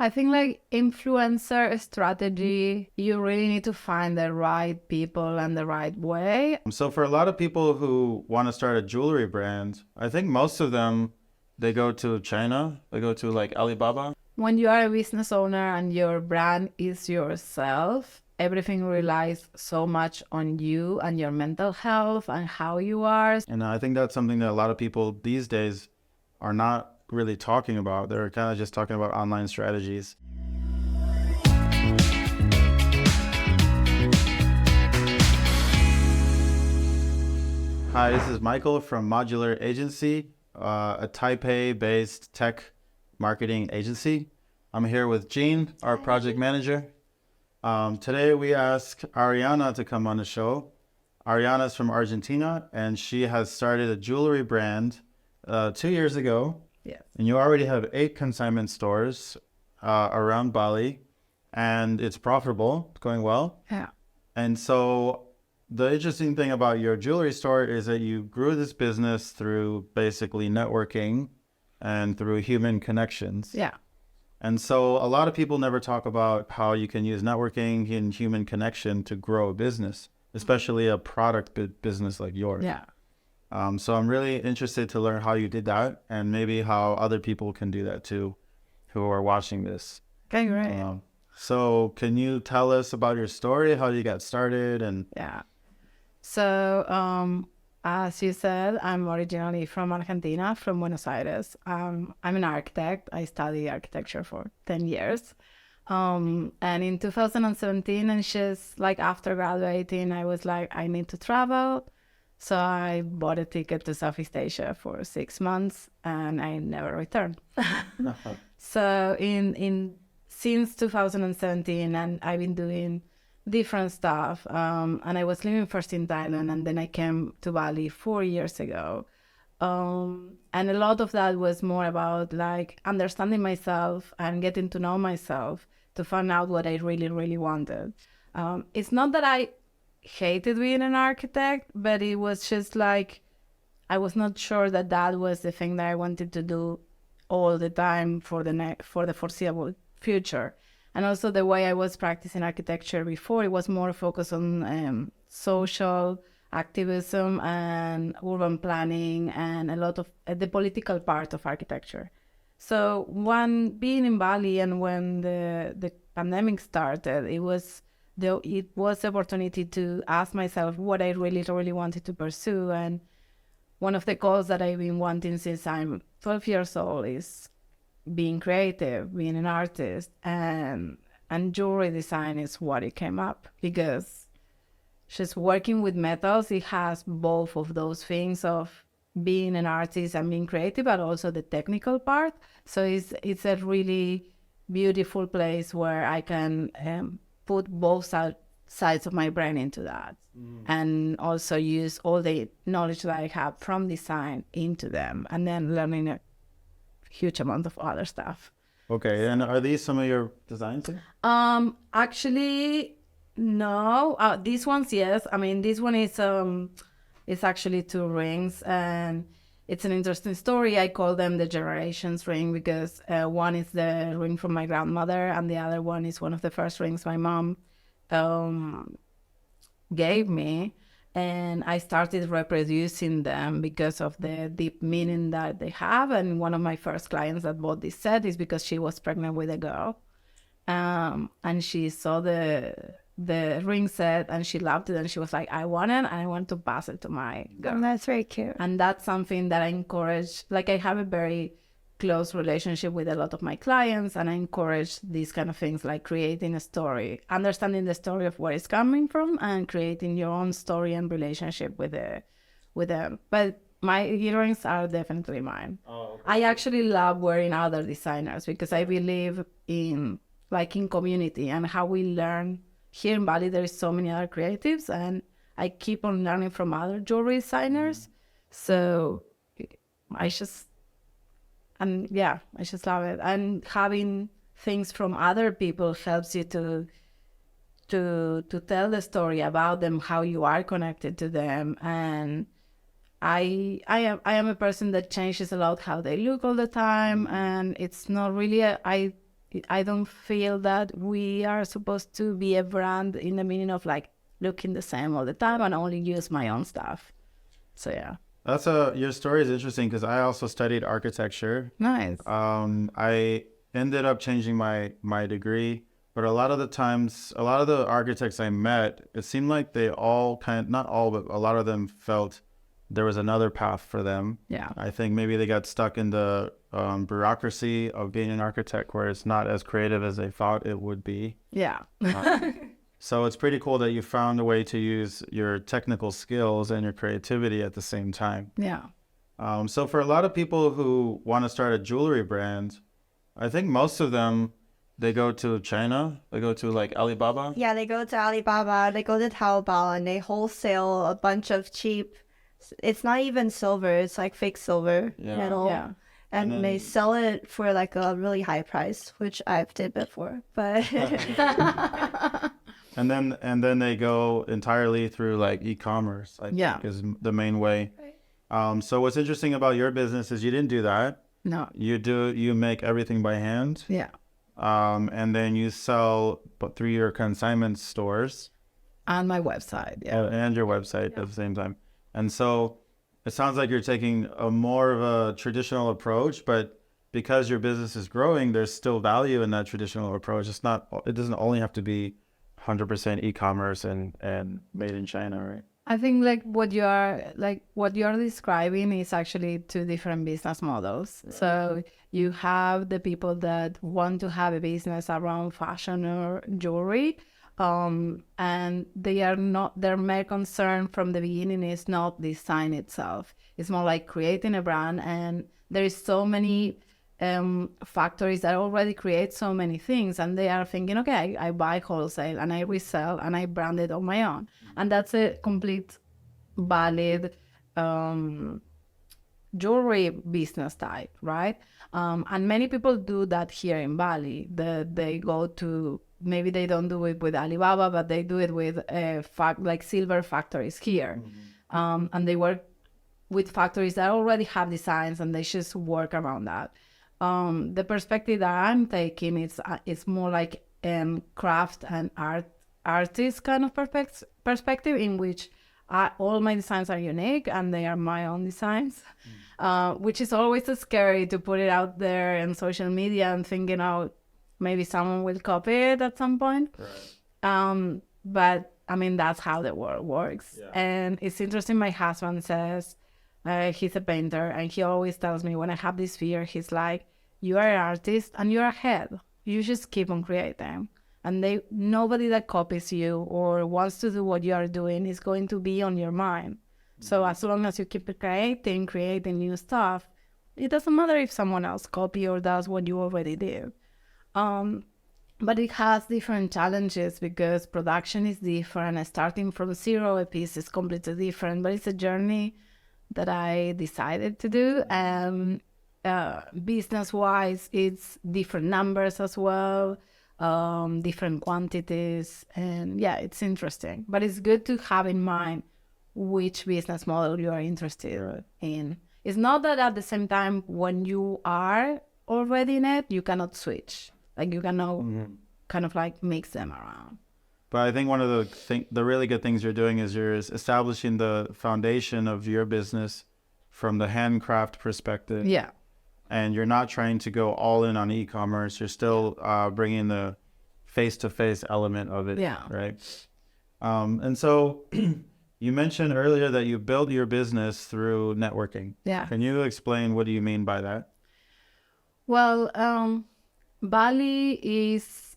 I think like influencer strategy, you really need to find the right people and the right way. So for a lot of people who want to start a jewelry brand, I think most of them, they go to China, they go to like Alibaba. When you are a business owner and your brand is yourself, everything relies so much on you and your mental health and how you are. And I think that's something that a lot of people these days are not really talking about. They're kind of just talking about online strategies. Hi, this is Michael from Modular Agency, a Taipei-based tech marketing agency. I'm here with Jean, our project manager. Today we asked Ariana to come on the show. Ariana is from Argentina, and she has started a jewelry brand 2 years ago. Yes. And you already have 8 consignment stores around Bali, and it's profitable, it's going well. Yeah. And so the interesting thing about your jewelry store is that you grew this business through basically networking and through human connections. Yeah. And so a lot of people never talk about how you can use networking and human connection to grow a business, especially a product business like yours. Yeah. So I'm really interested to learn how you did that and maybe how other people can do that too who are watching this. Okay, great. So can you tell us about your story, how you got started? And Yeah. So, as you said, I'm originally from Argentina, from Buenos Aires. I'm an architect. I studied architecture for 10 years. And in 2017, and just like after graduating, I was like, I need to travel. So I bought a ticket to Southeast Asia for 6 months, and I never returned. So since 2017, and I've been doing different stuff. And I was living first in Thailand, and then I came to Bali 4 years ago. And a lot of that was more about like understanding myself and getting to know myself to find out what I really, really wanted. It's not that I hated being an architect, but it was just like I was not sure that that was the thing that I wanted to do all the time for the foreseeable future. And also the way I was practicing architecture before, it was more focused on social activism and urban planning and a lot of the political part of architecture. So when being in Bali and when the pandemic started, it was the opportunity to ask myself what I really, really wanted to pursue. And one of the goals that I've been wanting since I'm 12 years old is being creative, being an artist, and jewelry design is what it came up because just working with metals, it has both of those things of being an artist and being creative, but also the technical part. So it's a really beautiful place where I can put both sides of my brain into that and also use all the knowledge that I have from design into them and then learning a huge amount of other stuff. okay, and are these some of your designs here? Actually, no. These ones, yes. I mean, this one is it's actually 2 rings, and it's an interesting story. I call them the generations ring because one is the ring from my grandmother, and the other one is one of the first rings my mom gave me. And I started reproducing them because of the deep meaning that they have. And one of my first clients that bought this set is because she was pregnant with a girl. And she saw the ring set and she loved it. And she was like, I want it and I want to pass it to my girl. Oh, that's very cute. And that's something that I encourage. Like I have a very close relationship with a lot of my clients, and I encourage these kind of things like creating a story, understanding the story of where it's coming from, and creating your own story and relationship with them. But my earrings are definitely mine. Oh, okay. I actually love wearing other designers because I believe in community and how we learn. Here in Bali, there is so many other creatives, and I keep on learning from other jewelry designers. So I just love it. And having things from other people helps you to tell the story about them, how you are connected to them. And I am a person that changes a lot how they look all the time, and it's not really I don't feel that we are supposed to be a brand in the meaning of like looking the same all the time and only use my own stuff. So yeah. Your story is interesting because I also studied architecture. Nice. I ended up changing my degree, but a lot of the times, a lot of the architects I met, it seemed like they all not all, but a lot of them felt there was another path for them. Yeah. I think maybe they got stuck in the bureaucracy of being an architect where it's not as creative as they thought it would be. Yeah. So it's pretty cool that you found a way to use your technical skills and your creativity at the same time. Yeah. So for a lot of people who want to start a jewelry brand, I think most of them, they go to China. They go to like Alibaba. Yeah, they go to Alibaba, they go to Taobao, and they wholesale a bunch of cheap. It's not even silver; it's like fake silver metal. Yeah. And then- they sell it for like a really high price, which I've did before. But And then they go entirely through like e-commerce, I think is the main way. So what's interesting about your business is you didn't do that. No. You make everything by hand. Yeah. And then you sell but through your consignment stores. And my website. Yeah. And your website at the same time. And so it sounds like you're taking a more of a traditional approach, but because your business is growing, there's still value in that traditional approach. It doesn't only have to be 100% e-commerce and made in China, right? I think what you're describing is actually two different business models. Right. So you have the people that want to have a business around fashion or jewelry, and their main concern from the beginning is not design itself. It's more like creating a brand, and there is so many factories that already create so many things, and they are thinking, okay, I buy wholesale and I resell and I brand it on my own. And that's a complete valid jewelry business type, right? And many people do that here in Bali. They go to, maybe they don't do it with Alibaba, but they do it with like silver factories here. And they work with factories that already have designs, and they just work around that. The perspective that I'm taking is more like craft and artist kind of perspective, in which all my designs are unique and they are my own designs, which is always scary to put it out there in social media and thinking, oh, maybe someone will copy it at some point. Right. But I mean, that's how the world works. Yeah. And it's interesting. My husband says, he's a painter, and he always tells me when I have this fear, he's like, you are an artist and you're ahead. You just keep on creating. And nobody that copies you or wants to do what you are doing is going to be on your mind. So as long as you keep creating new stuff, it doesn't matter if someone else copies or does what you already did. But it has different challenges because production is different. Starting from zero, a piece is completely different. But it's a journey that I decided to do. And business-wise, it's different numbers as well. Different quantities, and yeah, it's interesting, but it's good to have in mind which business model you are interested in. It's not that at the same time when you are already in it, you cannot switch, like you cannot kind of like mix them around. But I think one of the really good things you're doing is you're establishing the foundation of your business from the handcraft perspective. Yeah. And you're not trying to go all in on e-commerce. You're still bringing the face-to-face element of it, right? And so you mentioned earlier that you built your business through networking. Yeah. Can you explain what do you mean by that? Well, Bali is,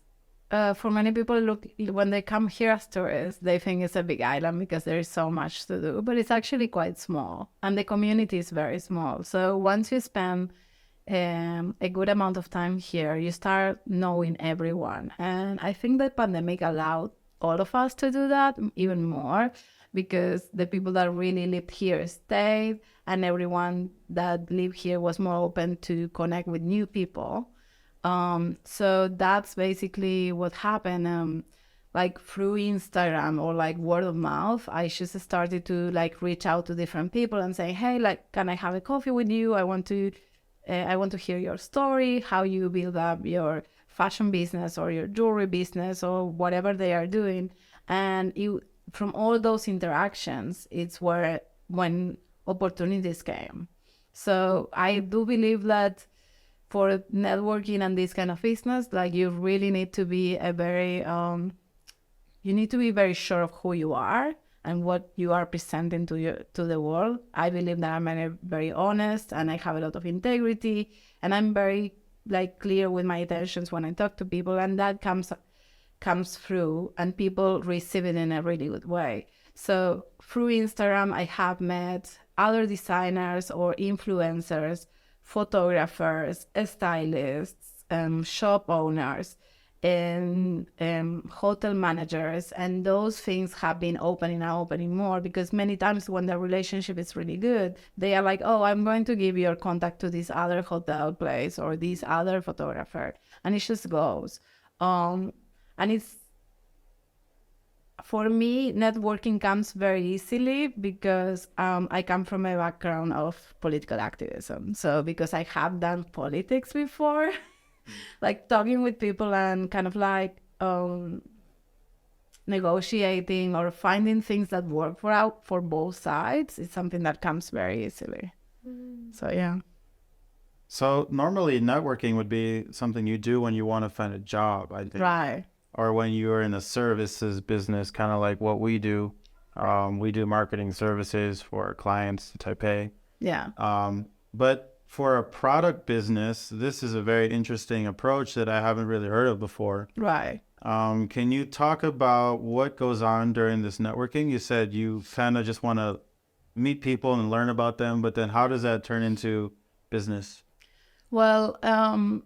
for many people, when they come here as tourists, they think it's a big island because there is so much to do, but it's actually quite small, and the community is very small. So once you spend a good amount of time here, you start knowing everyone. And I think the pandemic allowed all of us to do that even more, because the people that really lived here stayed, and everyone that lived here was more open to connect with new people. So that's basically what happened. Like through Instagram or like word of mouth, I just started to like reach out to different people and say, hey, like, can I have a coffee with you? I want to hear your story, how you build up your fashion business or your jewelry business or whatever they are doing. And you, from all those interactions, it's where when opportunities came. So I do believe that for networking and this kind of business, like you really need to be you need to be very sure of who you are and what you are presenting to the world. I believe that I'm very honest and I have a lot of integrity and I'm very like clear with my intentions when I talk to people, and that comes through and people receive it in a really good way. So through Instagram, I have met other designers or influencers, photographers, stylists, shop owners, and hotel managers, and those things have been opening more, because many times when the relationship is really good, they are like, oh, I'm going to give your contact to this other hotel place or this other photographer, and it just goes. And it's, for me, networking comes very easily because I come from a background of political activism. So because I have done politics before, like talking with people and kind of like negotiating or finding things that work for both sides is something that comes very easily. So yeah. So normally networking would be something you do when you want to find a job, I think. Right. Or when you're in a services business, kind of like what we do. We do marketing services for clients to Taipei. Yeah. But for a product business, this is a very interesting approach that I haven't really heard of before. Right. Can you talk about what goes on during this networking? You said you kind of just want to meet people and learn about them, but then how does that turn into business? Well,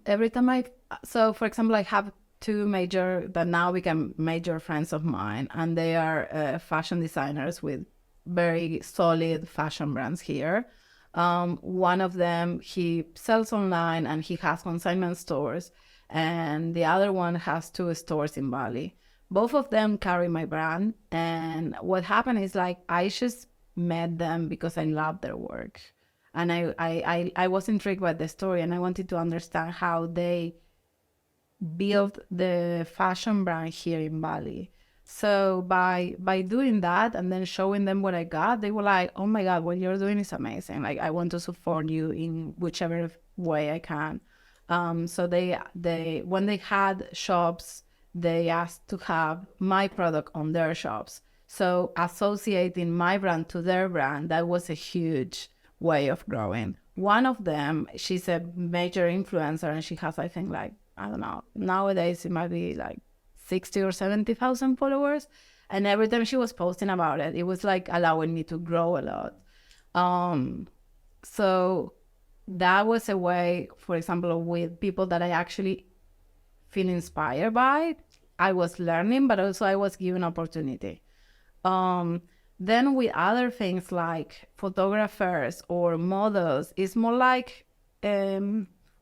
every time so for example, I have two major that now become major friends of mine, and they are fashion designers with very solid fashion brands here. One of them, he sells online and he has consignment stores, and the other one has 2 stores in Bali. Both of them carry my brand, and what happened is like I just met them because I love their work, and I was intrigued by the story, and I wanted to understand how they build the fashion brand here in Bali. So by doing that and then showing them what I got, they were like, oh my God, what you're doing is amazing. Like, I want to support you in whichever way I can. So they when they had shops, they asked to have my product on their shops. So associating my brand to their brand, that was a huge way of growing. One of them, she's a major influencer, and she has, I think, like, I don't know, nowadays it might be like 60 or 70,000 followers. And every time she was posting about it, it was like allowing me to grow a lot. So that was a way, for example, with people that I actually feel inspired by. I was learning, but also I was given opportunity. Then with other things like photographers or models, it's more like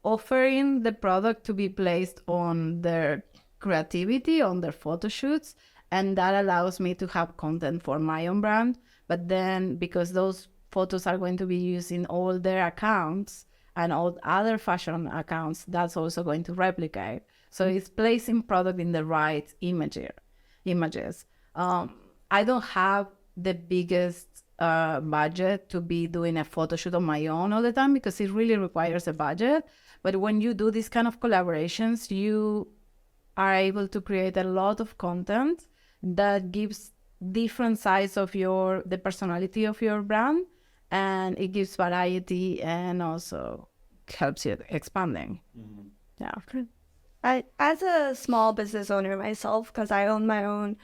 offering the product to be placed on their creativity, on their photo shoots, and that allows me to have content for my own brand. But then because those photos are going to be used in all their accounts and all other fashion accounts, that's also going to replicate. So it's placing product in the right images. I don't have the biggest budget to be doing a photo shoot on my own all the time, because it really requires a budget. But when you do these kind of collaborations, you are able to create a lot of content that gives different sides of the personality of your brand, and it gives variety and also helps you expanding. Mm-hmm. Yeah. As a small business owner myself, because I own my own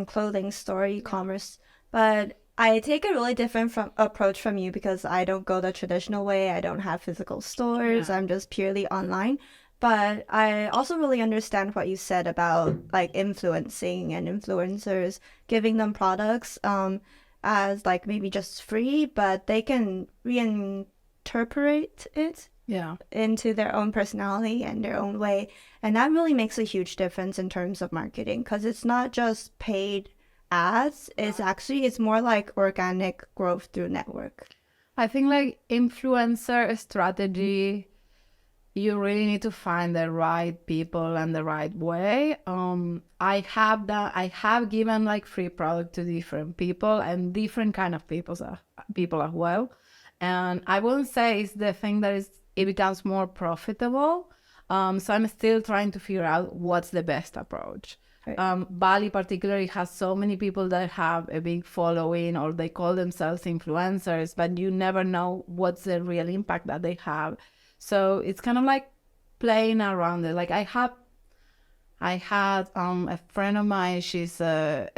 clothing store, e-commerce, but I take a really different approach from you, because I don't go the traditional way. I don't have physical stores. Yeah. I'm just purely online. But I also really understand what you said about like influencing and influencers, giving them products as like maybe just free, but they can reinterpret it into their own personality and their own way. And that really makes a huge difference in terms of marketing, because it's not just paid ads. It's more like organic growth through network. I think like influencer strategy you really need to find the right people and the right way. I have given like free product to different people and different kind of people as well. And I wouldn't say it's the thing that it becomes more profitable. So I'm still trying to figure out what's the best approach. Right. Bali particularly has so many people that have a big following or they call themselves influencers, but you never know what's the real impact that they have. So it's kind of like playing around it. Like I had a friend of mine, she's a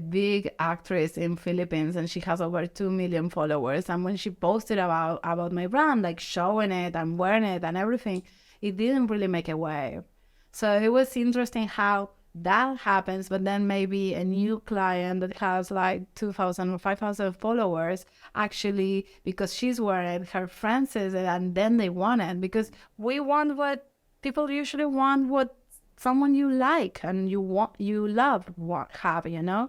big actress in Philippines and she has over 2 million followers. And when she posted about my brand, like showing it and wearing it and everything, it didn't really make a wave. So it was interesting how that happens, but then maybe a new client that has like 2,000 or 5,000 followers, actually, because she's wearing it, her friends says it, and then they want it, because we want what people usually want, what someone you like and you love what have, you know?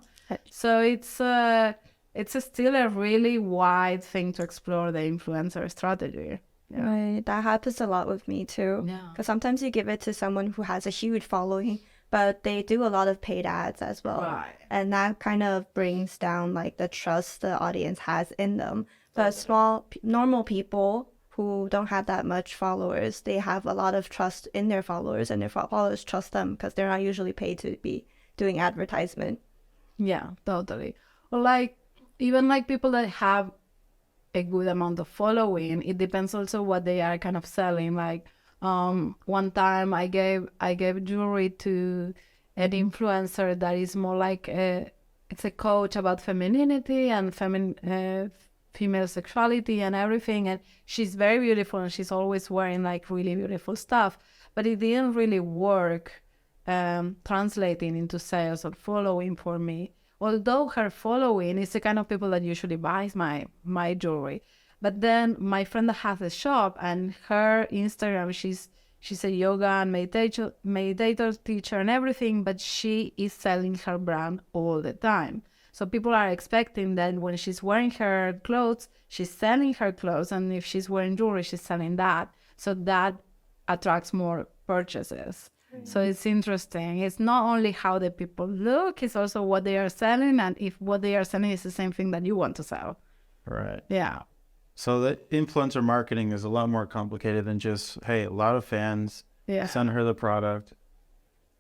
So it's still a really wide thing to explore the influencer strategy. Yeah. Right. That happens a lot with me too. Yeah. Because sometimes you give it to someone who has a huge following, but they do a lot of paid ads as well. Right. And that kind of brings down like the trust the audience has in them. But small, normal people who don't have that much followers, they have a lot of trust in their followers and their followers trust them because they're not usually paid to be doing advertisement. Yeah, totally. Or like even like people that have a good amount of following, it depends also what they are kind of selling. Like one time I gave jewelry to an influencer that is more like it's a coach about femininity and female sexuality and everything, and she's very beautiful and she's always wearing like really beautiful stuff, but it didn't really work translating into sales or following for me, although her following is the kind of people that usually buys my jewelry. But then my friend that has a shop, and her Instagram, she's a yoga and meditator teacher and everything, but she is selling her brand all the time. So people are expecting that when she's wearing her clothes, she's selling her clothes, and if she's wearing jewelry, she's selling that. So that attracts more purchases. So it's interesting. It's not only how the people look, it's also what they are selling, and if what they are selling is the same thing that you want to sell. Right. Yeah. So the influencer marketing is a lot more complicated than just, hey, a lot of fans, Yeah. send her the product.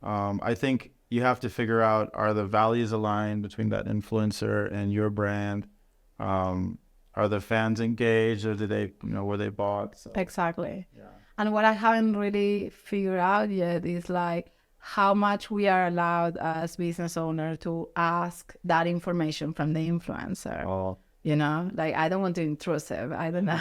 I think you have to figure out, are the values aligned between that influencer and your brand? Are the fans engaged, or did they, were they bought? So, Exactly. yeah. And what I haven't really figured out yet is like how much we are allowed as business owner to ask that information from the influencer. Oh, Like I don't want to intrusive. I don't know.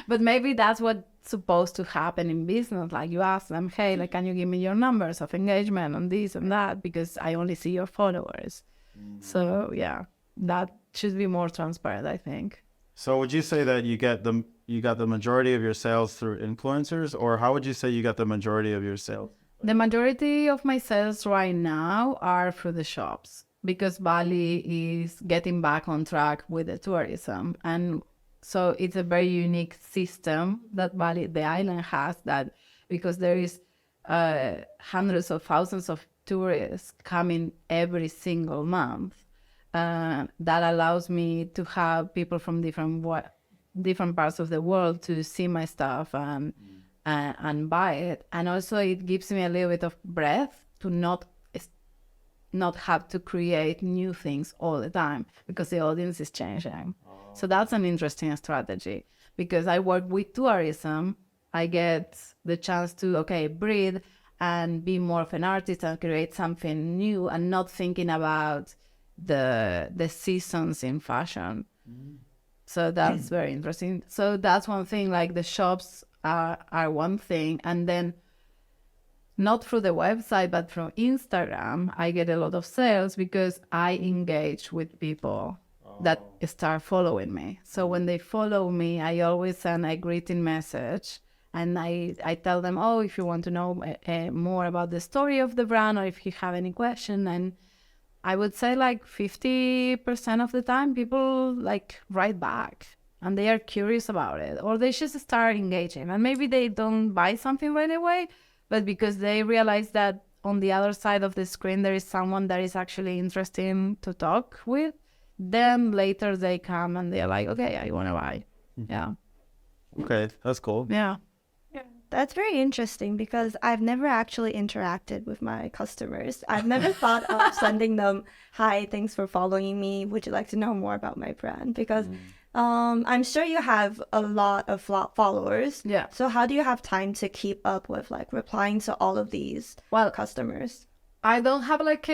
But maybe that's what's supposed to happen in business. Like you ask them, hey, like, can you give me your numbers of engagement on this and that? Because I only see your followers. So yeah, that should be more transparent, I think. so would you say that you got the majority of your sales through influencers, or how would you say you got the majority of your sales? The majority of my sales right now are through the shops, because Bali is getting back on track with the tourism. And so it's a very unique system that Bali, the island, has, that because there is hundreds of thousands of tourists coming every single month, that allows me to have people from different parts of the world to see my stuff and buy it. And also it gives me a little bit of breath to not have to create new things all the time, because the audience is changing. So that's an interesting strategy, because I work with tourism. I get the chance to, breathe and be more of an artist and create something new, and not thinking about the seasons in fashion. So that's very interesting. So that's one thing, like the shops are one thing. And then not through the website, but from Instagram, I get a lot of sales because I engage with people that start following me. So when they follow me, I always send a greeting message. And I tell them, if you want to know more about the story of the brand, or if you have any question. And I would say like 50% of the time, people like write back. and they are curious about it, or they just start engaging, and maybe they don't buy something right away, but because they realize that on the other side of the screen there is someone that is actually interesting to talk with, then later they come and they're like, okay, I want to buy. Yeah. Okay, that's cool. Yeah. That's very interesting because I've never actually interacted with my customers. I've never thought of sending them, hi, thanks for following me. Would you like to know more about my brand? Because I'm sure you have a lot of followers. Yeah. So how do you have time to keep up with like replying to all of these customers? I don't have like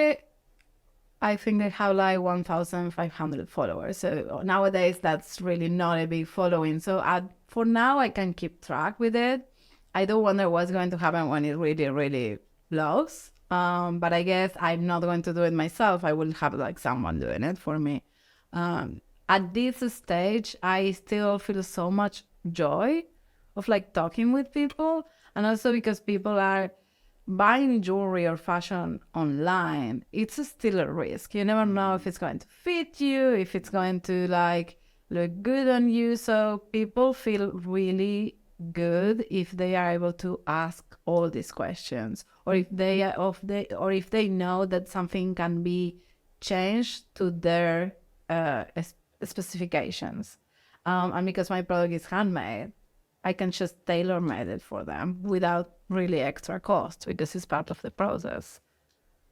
I think I have like 1,500 followers. So nowadays that's really not a big following. So for now I can keep track with it. I do wonder what's going to happen when it really, really blows. But I guess I'm not going to do it myself. I will have like someone doing it for me. At this stage, I still feel so much joy of like talking with people. And also because people are buying jewelry or fashion online, it's still a risk. You never know if it's going to fit you, if it's going to like look good on you. So people feel really good if they are able to ask all these questions, or if they know that something can be changed to their specifications. And because my product is handmade, I can just tailor made it for them without really extra cost because it's part of the process.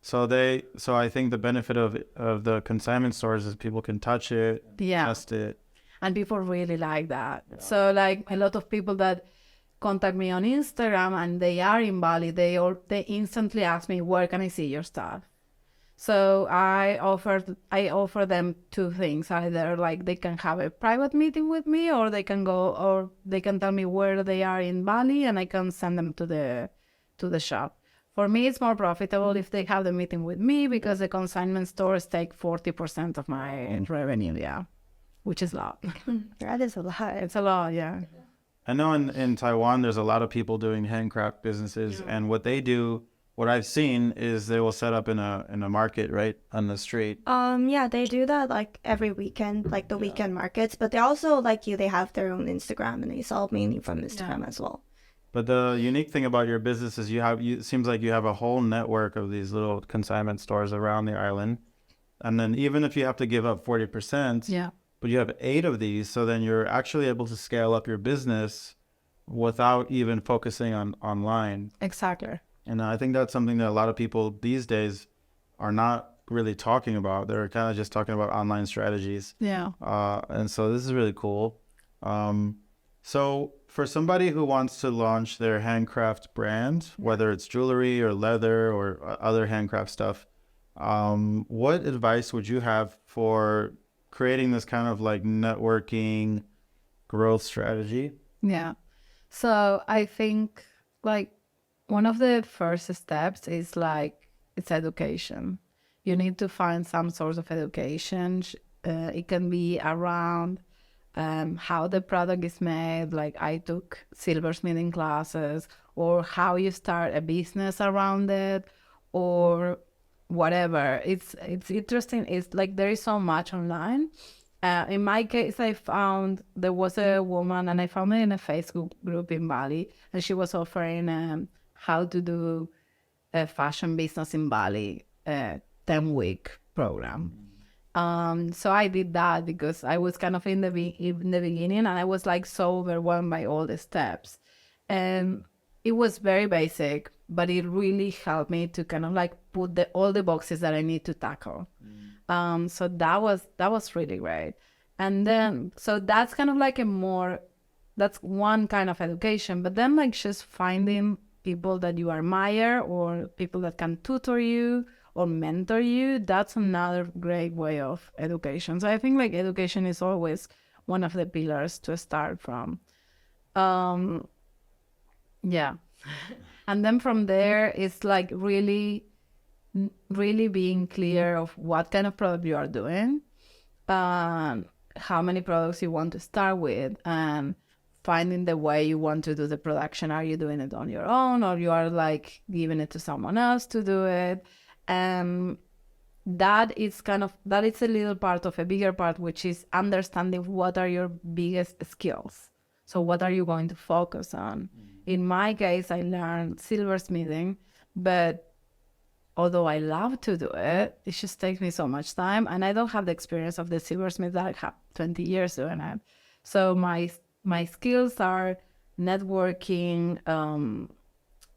So I think the benefit of the consignment stores is people can touch it, test it. And people really like that. Yeah. So like a lot of people that contact me on Instagram and they are in Bali, they instantly ask me, where can I see your stuff? So I offer them two things. Either like they can have a private meeting with me, or they can tell me where they are in Bali and I can send them to the shop. For me, it's more profitable if they have the meeting with me because the consignment stores take 40% of my revenue, which is a lot. That is a lot. It's a lot, yeah. I know in Taiwan, there's a lot of people doing handcraft businesses, and what they do, what I've seen is they will set up in a market, right, on the street. Yeah, they do that like every weekend, like the weekend markets, but they also, like you, they have their own Instagram and they sell mainly from Instagram as well. But the unique thing about your business is it seems like you have a whole network of these little consignment stores around the island. And then even if you have to give up 40%, but you have 8 of these, so then you're actually able to scale up your business without even focusing on online. Exactly. And I think that's something that a lot of people these days are not really talking about. They're kind of just talking about online strategies. Yeah. And so this is really cool. So for somebody who wants to launch their handcraft brand, whether it's jewelry or leather or other handcraft stuff, what advice would you have for creating this kind of like networking growth strategy? Yeah. So I think like one of the first steps is like it's education. You need to find some sort of education. It can be around how the product is made. Like I took silversmithing classes, or how you start a business around it, or whatever. It's interesting. It's like there is so much online. In my case, I found there was a woman, and I found it in a Facebook group in Bali, and she was offering how to do a fashion business in Bali, 10-week program. So I did that because I was kind of in the beginning, and I was like so overwhelmed by all the steps. And it was very basic, but it really helped me to kind of like put all the boxes that I need to tackle. So that was really great. And then, so that's kind of like that's one kind of education, but then like just finding people that you admire or people that can tutor you or mentor you, that's another great way of education. So I think like education is always one of the pillars to start from. Yeah. And then from there, it's like really being clear of what kind of product you are doing, how many products you want to start with, and finding the way you want to do the production. Are you doing it on your own, or you are like giving it to someone else to do it? that is a little part of a bigger part, which is understanding what are your biggest skills. So what are you going to focus on? In my case, I learned silversmithing, but although I love to do it, it just takes me so much time, and I don't have the experience of the silversmith that I have 20 years doing it. So my skills are networking,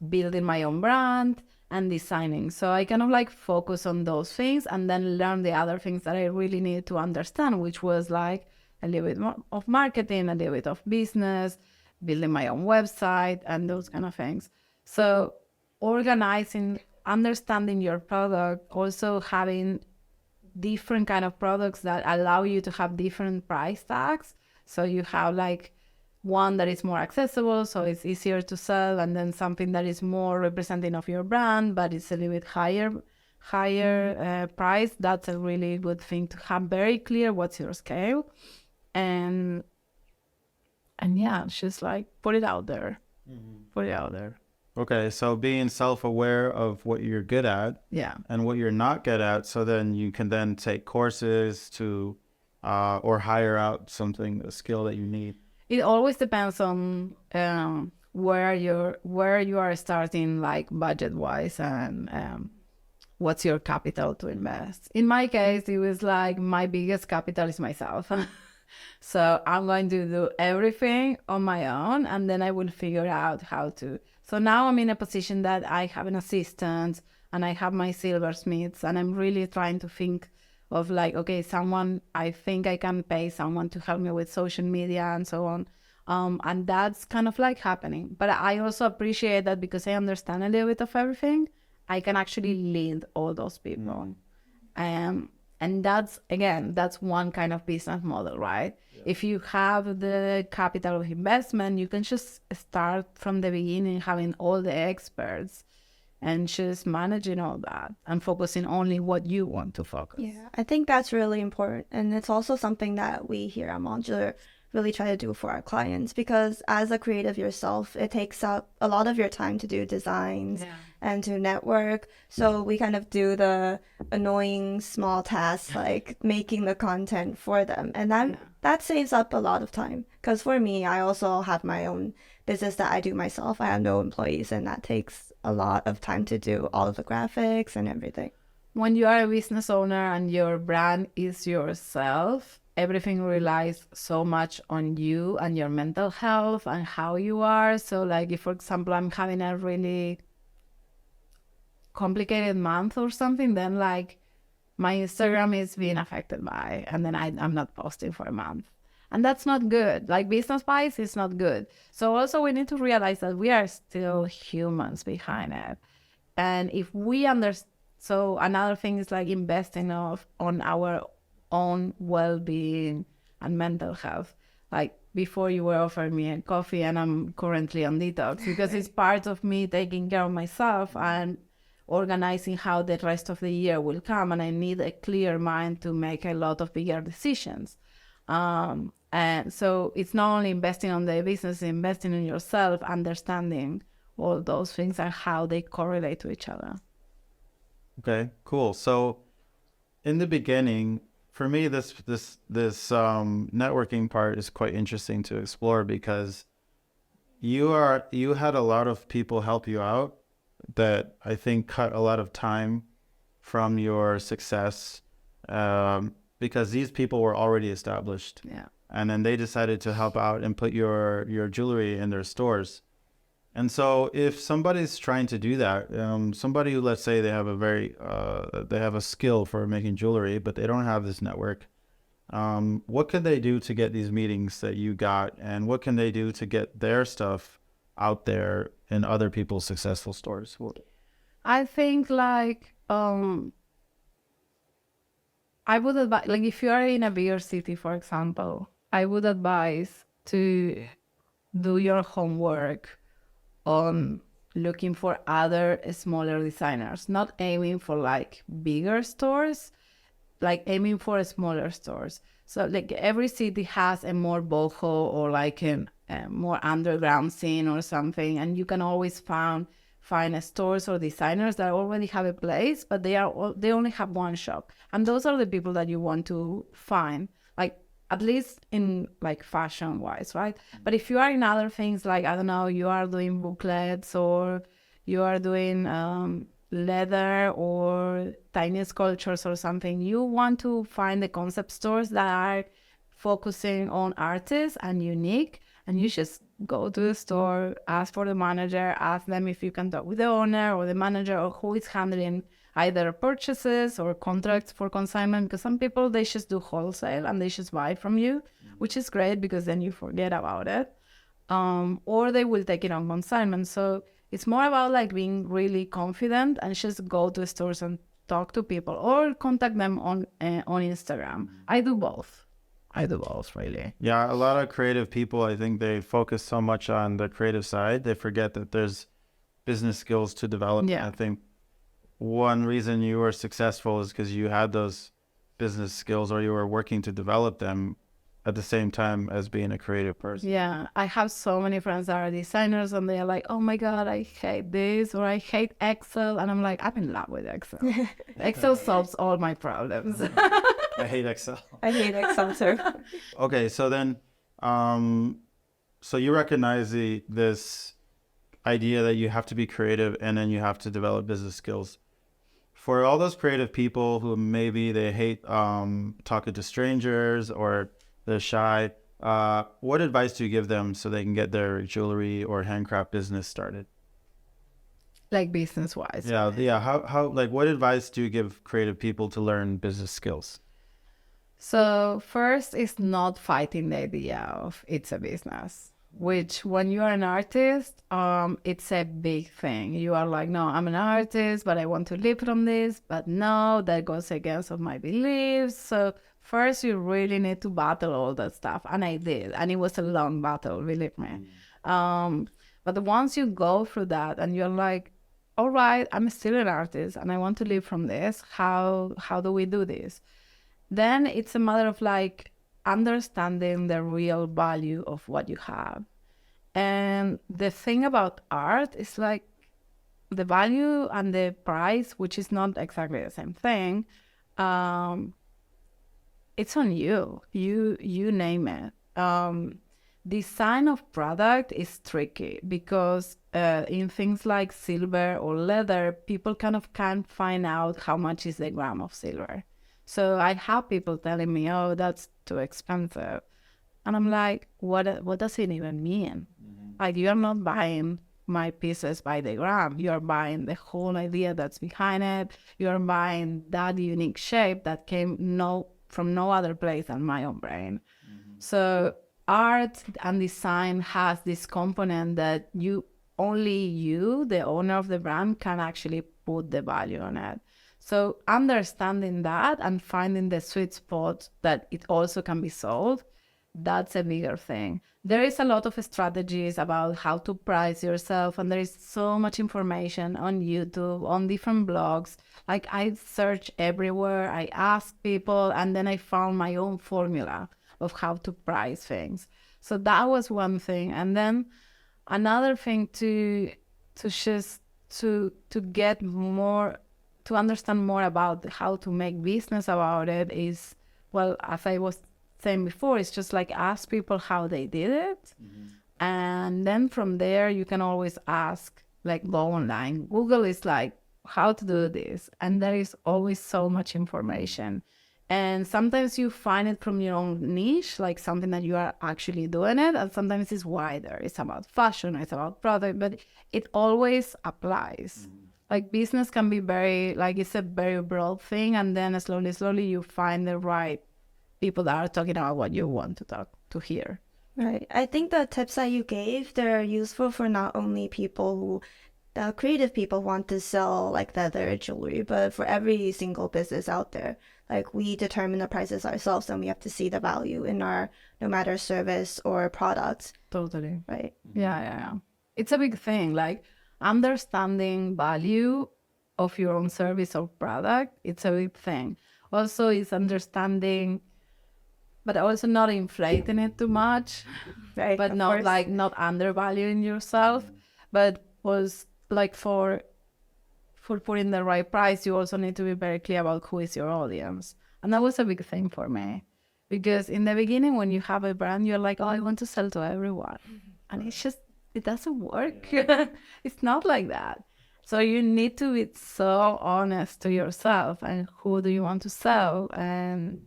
building my own brand, and designing. So I kind of like focus on those things and then learn the other things that I really needed to understand, which was like a little bit more of marketing, a little bit of business, building my own website, and those kind of things. So organizing, understanding your product, also having different kind of products that allow you to have different price tags. So you have like one that is more accessible, so it's easier to sell, and then something that is more representing of your brand, but it's a little bit higher price. That's a really good thing to have very clear what's your scale, and yeah, just like put it out there. Put it out there. Okay, so being self-aware of what you're good at, Yeah, and what you're not good at, so then you can then take courses to or hire out a skill that you need. it always depends on where you are starting, like budget wise, and what's your capital to invest. In my case, it was like my biggest capital is myself. So I'm going to do everything on my own, and then I will figure out how to. So now I'm in a position that I have an assistant and I have my silversmiths, and I'm really trying to think of like, okay, I think I can pay someone to help me with social media and so on. And that's kind of like happening. But I also appreciate that because I understand a little bit of everything, I can actually lead all those people. And that's one kind of business model, right? Yeah. If you have the capital of investment, you can just start from the beginning having all the experts and just managing all that and focusing only what you want to focus. Yeah, I think that's really important. And it's also something that we here at Modular really try to do for our clients, because as a creative yourself, it takes up a lot of your time to do designs and to network. So we kind of do the annoying small tasks like making the content for them. And that saves up a lot of time. Because for me, I also have my own business that I do myself. I have no employees, and that takes a lot of time to do all of the graphics and everything. When you are a business owner and your brand is yourself, everything relies so much on you and your mental health and how you are. So like if, for example, I'm having a really complicated month or something, then like my Instagram is being affected by, and then I'm not posting for a month. And that's not good. Like business-wise, it's not good. So also we need to realize that we are still humans behind it. And if we understand, so another thing is like investing on our own well-being and mental health. Like before you were offering me a coffee, and I'm currently on detox because it's part of me taking care of myself and organizing how the rest of the year will come. And I need a clear mind to make a lot of bigger decisions. And so it's not only investing on the business, investing in yourself, understanding all those things and how they correlate to each other. Okay, cool. So in the beginning, for me, this networking part is quite interesting to explore, because you had a lot of people help you out that I think cut a lot of time from your success, because these people were already established. Yeah. And then they decided to help out and put your jewelry in their stores. And so if somebody's trying to do that, somebody who, let's say they have they have a skill for making jewelry, but they don't have this network, what can they do to get these meetings that you got? And what can they do to get their stuff out there in other people's successful stores? I think like, I would advise, like if you are in a bigger city, for example, I would advise to do your homework on looking for other smaller designers, not aiming for like bigger stores, like aiming for smaller stores. So like every city has a more boho or like a more underground scene or something, and you can always find find stores or designers that already have a place, but they only have one shop, and those are the people that you want to find, like at least in like fashion wise, right? But if you are in other things, like I don't know, you are doing booklets or you are doing leather or tiny sculptures or something, you want to find the concept stores that are focusing on artists and unique, and you just go to the store, ask for the manager, ask them if you can talk with the owner or the manager or who is handling either purchases or contracts for consignment, because some people, they just do wholesale and they just buy from you, which is great because then you forget about it, or they will take it on consignment. So it's more about like being really confident and just go to stores and talk to people or contact them on Instagram. I do both really. Yeah, a lot of creative people, I think they focus so much on the creative side, they forget that there's business skills to develop. Yeah. I think one reason you were successful is because you had those business skills, or you were working to develop them at the same time as being a creative person. Yeah, I have so many friends that are designers and they're like, oh my God, I hate this, or I hate Excel. And I'm like, I'm in love with Excel. Excel solves all my problems. I hate Excel. I hate Excel too. Okay, so then, so you recognize this idea that you have to be creative and then you have to develop business skills. For all those creative people who maybe they hate talking to strangers or they're shy, what advice do you give them so they can get their jewelry or handcraft business started? Like business wise. Yeah. How like what advice do you give creative people to learn business skills? So first is not fighting the idea of it's a business, which when you are an artist, it's a big thing. You are like, no, I'm an artist, but I want to live from this. But no, that goes against of my beliefs. So first, you really need to battle all that stuff. And I did. And it was a long battle, believe me. But once you go through that and you're like, all right, I'm still an artist and I want to live from this. How do we do this? Then it's a matter of like understanding the real value of what you have. And the thing about art is like the value and the price, which is not exactly the same thing. It's on you. You name it. Design of product is tricky because in things like silver or leather, people kind of can't find out how much is the gram of silver. So I have people telling me, oh, that's too expensive. And I'm like, what does it even mean? Like, you're not buying my pieces by the gram. You're buying the whole idea that's behind it. You're buying that unique shape that came from no other place than my own brain. So art and design has this component that only you, the owner of the brand, can actually put the value on it. So understanding that and finding the sweet spot that it also can be sold, that's a bigger thing. There is a lot of strategies about how to price yourself, and there is so much information on YouTube, on different blogs. Like, I search everywhere, I ask people, and then I found my own formula of how to price things. So that was one thing. And then another thing to get more, to understand more about how to make business about it is, well, as I was saying before, it's just like ask people how they did it. And then from there, you can always ask, like, go online. Google is like, how to do this. And there is always so much information. And sometimes you find it from your own niche, like something that you are actually doing it. And sometimes it's wider. It's about fashion, it's about product, but it always applies. Like, business can be very, like, it's a very broad thing. And then slowly you find the right people that are talking about what you want to hear. Right. I think the tips that you gave, they're useful for not only people who, creative people want to sell like leather jewelry, but for every single business out there. Like, we determine the prices ourselves and we have to see the value in our, no matter service or product. Totally. Right. Yeah. It's a big thing. Like, understanding value of your own service or product, it's a big thing. Also, it's understanding, but also not inflating it too much, Right. but of not course. like not undervaluing yourself, but was like for putting the right price, you also need to be very clear about who is your audience. And that was a big thing for me. Because in the beginning, when you have a brand, you're like, oh, I want to sell to everyone. And it's just, it doesn't work. It's not like that. So you need to be so honest to yourself and who do you want to sell. And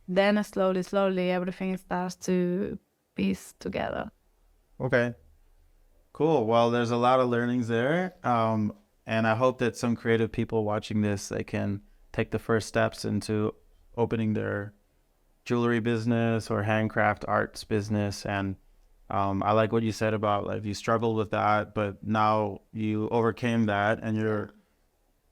then slowly, everything starts to piece together. Okay. Cool. Well, there's a lot of learnings there. And I hope that some creative people watching this, they can take the first steps into opening their jewelry business or handcraft arts business. And I like what you said about like you struggled with that, but now you overcame that and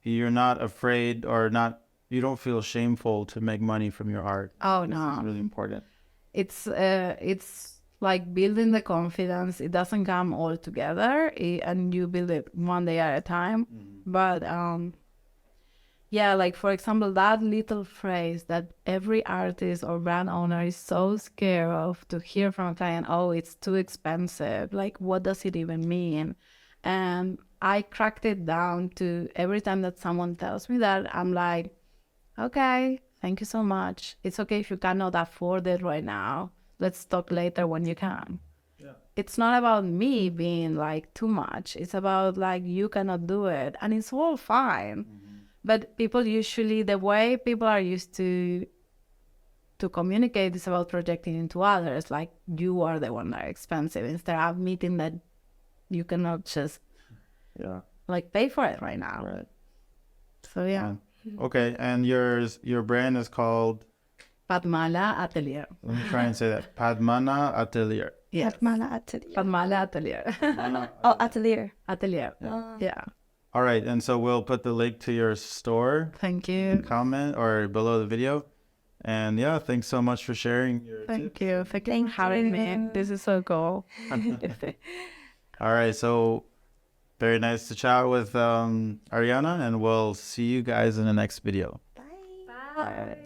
you're not afraid or not, you don't feel shameful to make money from your art. Oh, This no. is really important. It's like building the confidence. It doesn't come all together, and you build it one day at a time. But yeah, like for example, that little phrase that every artist or brand owner is so scared of to hear from a client, oh, it's too expensive. Like, what does it even mean? And I cracked it down to every time that someone tells me that, I'm like, okay, thank you so much. It's okay if you cannot afford it right now. Let's talk later when you can. Yeah. It's not about me being like too much. It's about like you cannot do it. And it's all fine. But people usually, the way people are used to communicate is about projecting into others. Like you are the one that are expensive instead of admitting that you cannot just like pay for it right now. Right. So yeah. Okay. And your brand is called, Padmala Atelier. let me try and say that, Padmana Atelier. Yes. Padmala Atelier. Padmala Atelier. Oh, Atelier. Atelier. Oh. Yeah. All right. And so we'll put the link to your store Thank you. comment or below the video. And yeah, thanks so much for sharing your Thank tips. you. Thank you for having me. This is so cool. All right. So very nice to chat with Ariana, and we'll see you guys in the next video. Bye. Bye.